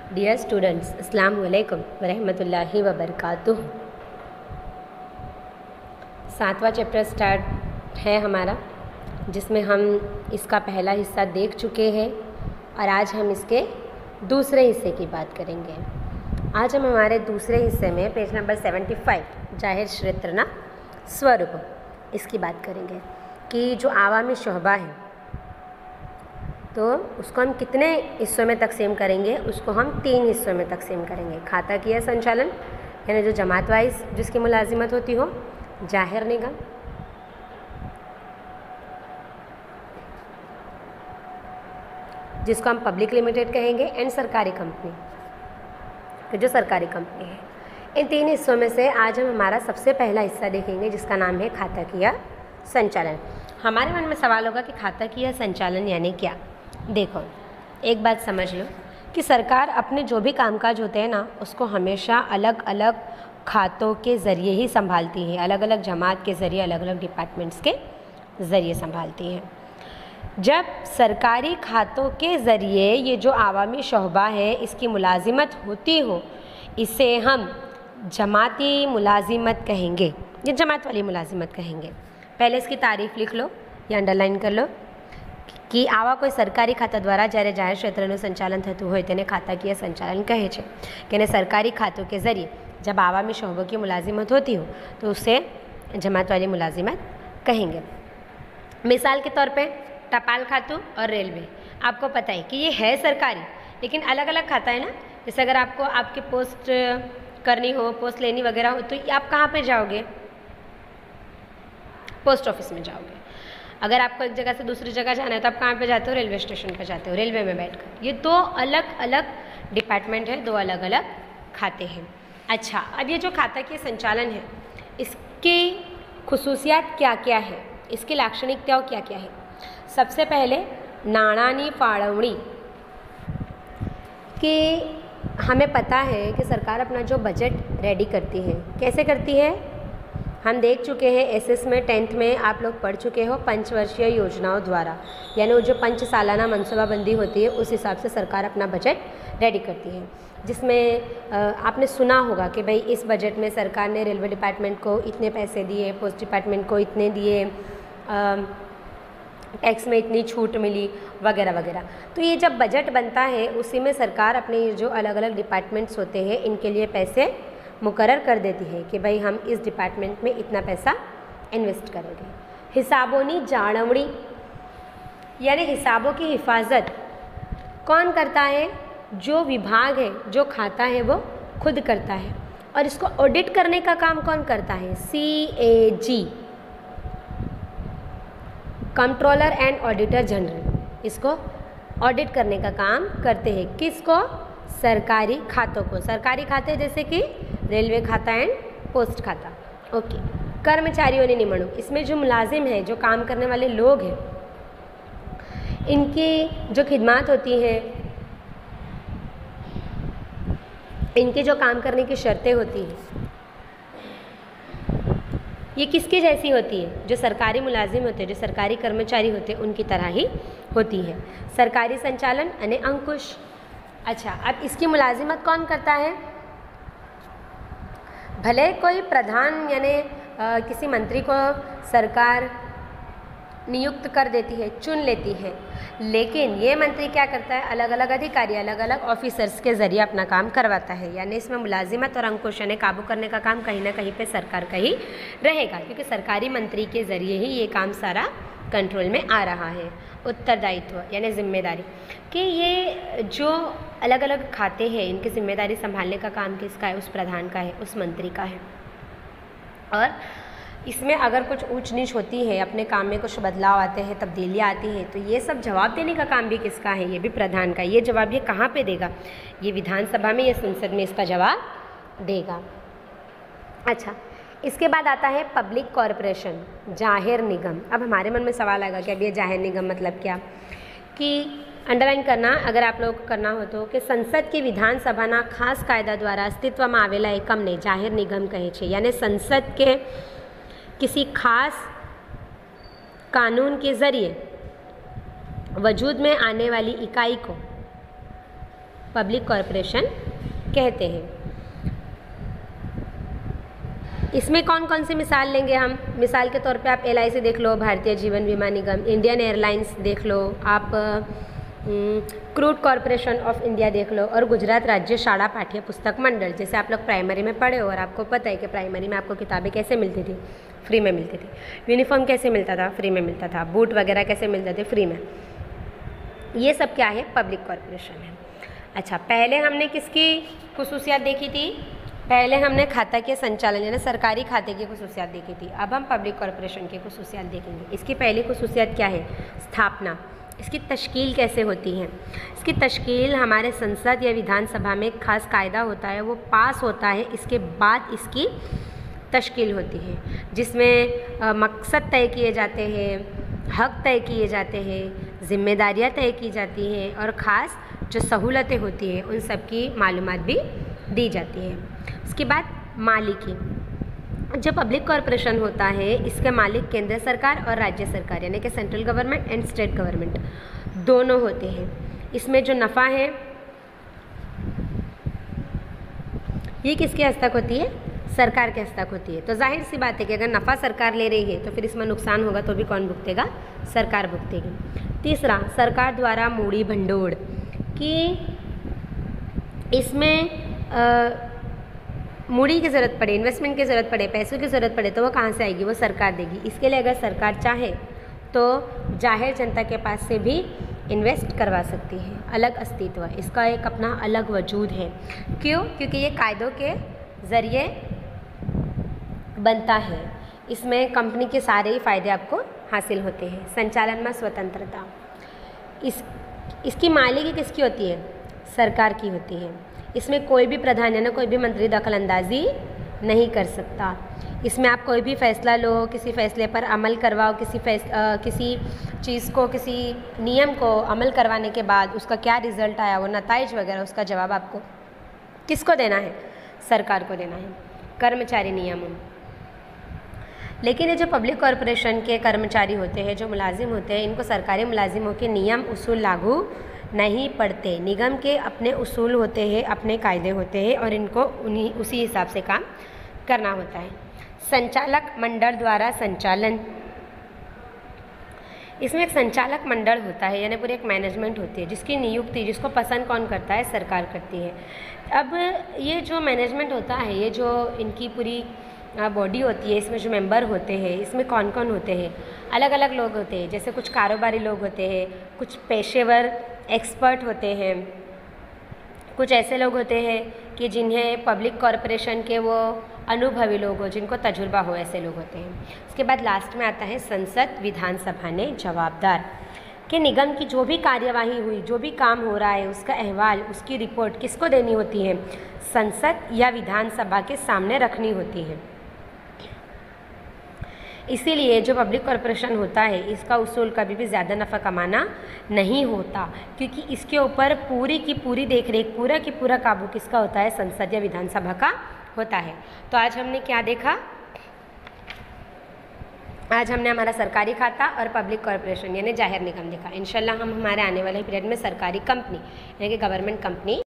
Dear students, अस्सलाम वालेकुम वरहमतुल्लाहि वबरकातुह। 7वां चैप्टर स्टार्ट है हमारा, जिसमें हम इसका पहला हिस्सा देख चुके हैं और आज हम इसके दूसरे हिस्से की बात करेंगे। आज हम हमारे दूसरे हिस्से में पेज नंबर 75 जाहिर श्रेत्रना स्वरूप इसकी बात करेंगे कि जो आवामी शोभा है तो उसको हम कितने हिस्सों में तकसीम करेंगे। उसको हम 3 हिस्सों में तकसीम करेंगे। खाताकीय संचालन यानी जो जमात वाइज जिसकी मुलाजिमत होती हो, जाहिर निगम जिसको हम पब्लिक लिमिटेड कहेंगे, एंड सरकारी कंपनी तो जो सरकारी कंपनी है। इन 3 हिस्सों में से आज हम हमारा सबसे पहला हिस्सा देखेंगे जिसका नाम है खाताकीय संचालन। हमारे मन में सवाल होगा कि खाताकीय संचालन यानी क्या। देखो, एक बात समझ लो कि सरकार अपने जो भी कामकाज होते हैं ना, उसको हमेशा अलग अलग खातों के ज़रिए ही संभालती है, अलग अलग जमात के ज़रिए, अलग अलग डिपार्टमेंट्स के ज़रिए संभालती है। जब सरकारी खातों के ज़रिए ये जो आवामी शोभा है इसकी मुलाजिमत होती हो, इसे हम जमाती मुलाजिमत कहेंगे, ये जमात वाली मुलाजिमत कहेंगे। पहले इसकी तारीफ़ लिख लो या अंडरलाइन कर लो कि आवा कोई सरकारी खाता द्वारा જ્યારે જાહેર ક્ષેત્રનું સંચાલન થતું હોય તેને ખાતાકીય સંચાલન કહે છે। કે सरकारी खातों के ज़रिए जब आवामी शोबों की मुलाजिमत होती हो तो उसे जमात वाली मुलाजिमत कहेंगे। मिसाल के तौर पे टपाल खातू और रेलवे, आपको पता है कि ये है सरकारी लेकिन अलग अलग खाता है ना। जैसे अगर आपको आपकी पोस्ट करनी हो, पोस्ट लेनी वगैरह हो, तो आप कहाँ पे जाओगे? पोस्ट ऑफिस में जाओगे। अगर आपको एक जगह से दूसरी जगह जाना है तो आप कहाँ पे जाते हो? रेलवे स्टेशन पे जाते हो, रेलवे में बैठकर। ये 2 अलग अलग डिपार्टमेंट है, 2 अलग अलग खाते हैं। अच्छा, अब ये जो खाताकीय संचालन है इसकी खुसूसियात क्या क्या है, इसकी लाक्षणिकताओं क्या क्या है। सबसे पहले नाणानी फाळवणी, कि हमें पता है कि सरकार अपना जो बजट रेडी करती है, कैसे करती है हम देख चुके हैं। एसएस में 10th में आप लोग पढ़ चुके हो, पंचवर्षीय योजनाओं द्वारा, यानी वो जो 5 सालाना मनसूबाबंदी होती है उस हिसाब से सरकार अपना बजट रेडी करती है। जिसमें आपने सुना होगा कि भाई इस बजट में सरकार ने रेलवे डिपार्टमेंट को इतने पैसे दिए, पोस्ट डिपार्टमेंट को इतने दिए, टैक्स में इतनी छूट मिली वगैरह वगैरह। तो ये जब बजट बनता है उसी में सरकार अपने जो अलग अलग डिपार्टमेंट्स होते हैं इनके लिए पैसे मुकर्रर कर देती है कि भाई हम इस डिपार्टमेंट में इतना पैसा इन्वेस्ट करेंगे। हिसाबोनी जाळवणी यानी हिसाबों की हिफाजत कौन करता है? जो विभाग है, जो खाता है वो खुद करता है। और इसको ऑडिट करने का काम कौन करता है? CAG, controller and auditor general, इसको ऑडिट करने का काम करते हैं। किसको? सरकारी खातों को। सरकारी खाते जैसे कि रेलवे खाता एंड पोस्ट खाता। ओके। कर्मचारियों ने निमणूक, इसमें जो मुलाजिम है, जो काम करने वाले लोग हैं, इनकी जो खिदमात होती है, इनकी जो काम करने की शर्तें होती हैं, ये किसकी जैसी होती है? जो सरकारी मुलाजिम होते हैं, जो सरकारी कर्मचारी होते हैं, उनकी तरह ही होती है। सरकारी संचालन अने अंकुश। अच्छा, अब इसकी मुलाजिमत कौन करता है? भले कोई प्रधान यानी किसी मंत्री को सरकार नियुक्त कर देती है, चुन लेती है, लेकिन ये मंत्री क्या करता है? अलग अलग अधिकारी, अलग अलग ऑफिसर्स के ज़रिए अपना काम करवाता है। यानी इसमें मुलाजिमत और अंकुश यानी काबू करने का काम कहीं ना कहीं पे सरकार का ही रहेगा, क्योंकि सरकारी मंत्री के ज़रिए ही ये काम सारा कंट्रोल में आ रहा है। उत्तरदायित्व यानी जिम्मेदारी, कि ये जो अलग अलग खाते हैं इनकी जिम्मेदारी संभालने का काम किसका है? उस प्रधान का है, उस मंत्री का है। और इसमें अगर कुछ ऊंच नीच होती है, अपने काम में कुछ बदलाव आते हैं, तब्दीलियाँ आती हैं, तो ये सब जवाब देने का काम भी किसका है? ये भी प्रधान का। ये जवाब ये कहाँ पे देगा? ये विधानसभा में या संसद में इसका जवाब देगा। अच्छा, इसके बाद आता है पब्लिक कॉरपोरेशन, जाहिर निगम। अब हमारे मन में सवाल आएगा कि अब ये जाहिर निगम मतलब क्या? कि अंडरलाइन करना, अगर आप लोगों को करना हो तो, कि संसद की विधानसभाना खास कायदा द्वारा अस्तित्वમાં આવેલા એકમને જાહેર નિગમ કહે છે। यानी संसद के किसी खास कानून के ज़रिए वजूद में आने वाली इकाई को पब्लिक कॉरपोरेशन कहते हैं। इसमें कौन कौन सी मिसाल लेंगे हम? मिसाल के तौर पे आप LIC देख लो, भारतीय जीवन बीमा निगम, इंडियन एयरलाइंस देख लो, आप क्रूड कॉरपोरेशन ऑफ इंडिया देख लो, और गुजरात राज्य शाला पाठ्य पुस्तक मंडल। जैसे आप लोग प्राइमरी में पढ़े हो और आपको पता है कि प्राइमरी में आपको किताबें कैसे मिलती थी? फ्री में मिलती थी। यूनिफॉर्म कैसे मिलता था? फ्री में मिलता था। बूट वगैरह कैसे मिलते थे? फ्री में। ये सब क्या है? पब्लिक कॉरपोरेशन है। अच्छा, पहले हमने किसकी खुसूसियात देखी थी? पहले हमने खाता के संचालन यानी सरकारी खाते की खुसूसियात देखी थी। अब हम पब्लिक कॉरपोरेशन की खुसूसियात देखेंगे। इसकी पहली खुसूसियत क्या है? स्थापना। इसकी तश्कील कैसे होती है? इसकी तश्कील हमारे संसद या विधानसभा में एक खास कायदा होता है, वो पास होता है, इसके बाद इसकी तश्कील होती है, जिसमें मकसद तय किए जाते हैं, हक तय किए जाते हैं, जिम्मेदारियां तय की जाती हैं, और ख़ास जो सहूलतें होती हैं उन सब की मालूमात भी दी जाती है। उसके बाद मालिकी। जो पब्लिक कॉरपोरेशन होता है, इसके मालिक केंद्र सरकार और राज्य सरकार यानी कि central government and state government दोनों होते हैं। इसमें जो नफ़ा है ये किसके हस्तक होती है? सरकार के हस्तक होती है। तो जाहिर सी बात है कि अगर नफ़ा सरकार ले रही है तो फिर इसमें नुकसान होगा तो भी कौन भुगतेगा? सरकार भुगतेगी। तीसरा, सरकार द्वारा मूड़ी भंडोड़, कि इसमें मूड़ी की ज़रूरत पड़े, इन्वेस्टमेंट की ज़रूरत पड़े, पैसों की ज़रूरत पड़े तो वो कहाँ से आएगी? वो सरकार देगी। इसके लिए अगर सरकार चाहे तो जाहिर जनता के पास से भी इन्वेस्ट करवा सकती है। अलग अस्तित्व, इसका एक अपना अलग वजूद है। क्यों? क्योंकि ये कायदों के ज़रिए बनता है। इसमें कंपनी के सारे ही फ़ायदे आपको हासिल होते हैं। संचालन में स्वतंत्रता, इसकी मालिकी किसकी होती है? सरकार की होती है। इसमें कोई भी प्रधान या ना कोई भी मंत्री दखल अंदाजी नहीं कर सकता। इसमें आप कोई भी फैसला लो, किसी फैसले पर अमल करवाओ, किसी चीज़ को, किसी नियम को अमल करवाने के बाद उसका क्या रिज़ल्ट आया, वो नताइज वगैरह, उसका जवाब आपको किसको देना है? सरकार को देना है। कर्मचारी नियमन। लेकिन ये जो पब्लिक कॉरपोरेशन के कर्मचारी होते हैं, जो मुलाजिम होते हैं, इनको सरकारी मुलाजिमों के नियम उसूल लागू नहीं पड़ते। निगम के अपने उसूल होते हैं, अपने कायदे होते हैं, और इनको उसी हिसाब से काम करना होता है। संचालक मंडल द्वारा संचालन। इसमें एक संचालक मंडल होता है यानी पूरी एक मैनेजमेंट होती है, जिसकी नियुक्ति, जिसको पसंद कौन करता है? सरकार करती है। अब ये जो मैनेजमेंट होता है, ये जो इनकी पूरी बॉडी होती है, इसमें जो मेंबर होते हैं, इसमें कौन कौन होते हैं? अलग अलग लोग होते हैं। जैसे कुछ कारोबारी लोग होते हैं, कुछ पेशेवर एक्सपर्ट होते हैं, कुछ ऐसे लोग होते हैं कि जिन्हें पब्लिक कॉरपोरेशन के वो अनुभवी लोग हो, जिनको तजुर्बा हो, ऐसे लोग होते हैं। उसके बाद लास्ट में आता है संसद विधानसभा ने जवाबदार, कि निगम की जो भी कार्यवाही हुई, जो भी काम हो रहा है, उसका अहवाल, उसकी रिपोर्ट किसको देनी होती है? संसद या विधानसभा के सामने रखनी होती है। इसीलिए जो पब्लिक कॉरपोरेशन होता है, इसका उसूल कभी भी ज़्यादा नफ़ा कमाना नहीं होता, क्योंकि इसके ऊपर पूरी की पूरी देखरेख, पूरा की पूरा काबू किसका होता है? संसद या विधानसभा का होता है। तो आज हमने क्या देखा? आज हमने हमारा सरकारी खाता और पब्लिक कॉरपोरेशन यानी जाहिर निगम देखा। इंशाल्लाह हम हमारे आने वाले पीरियड में सरकारी कंपनी यानी कि गवर्नमेंट कंपनी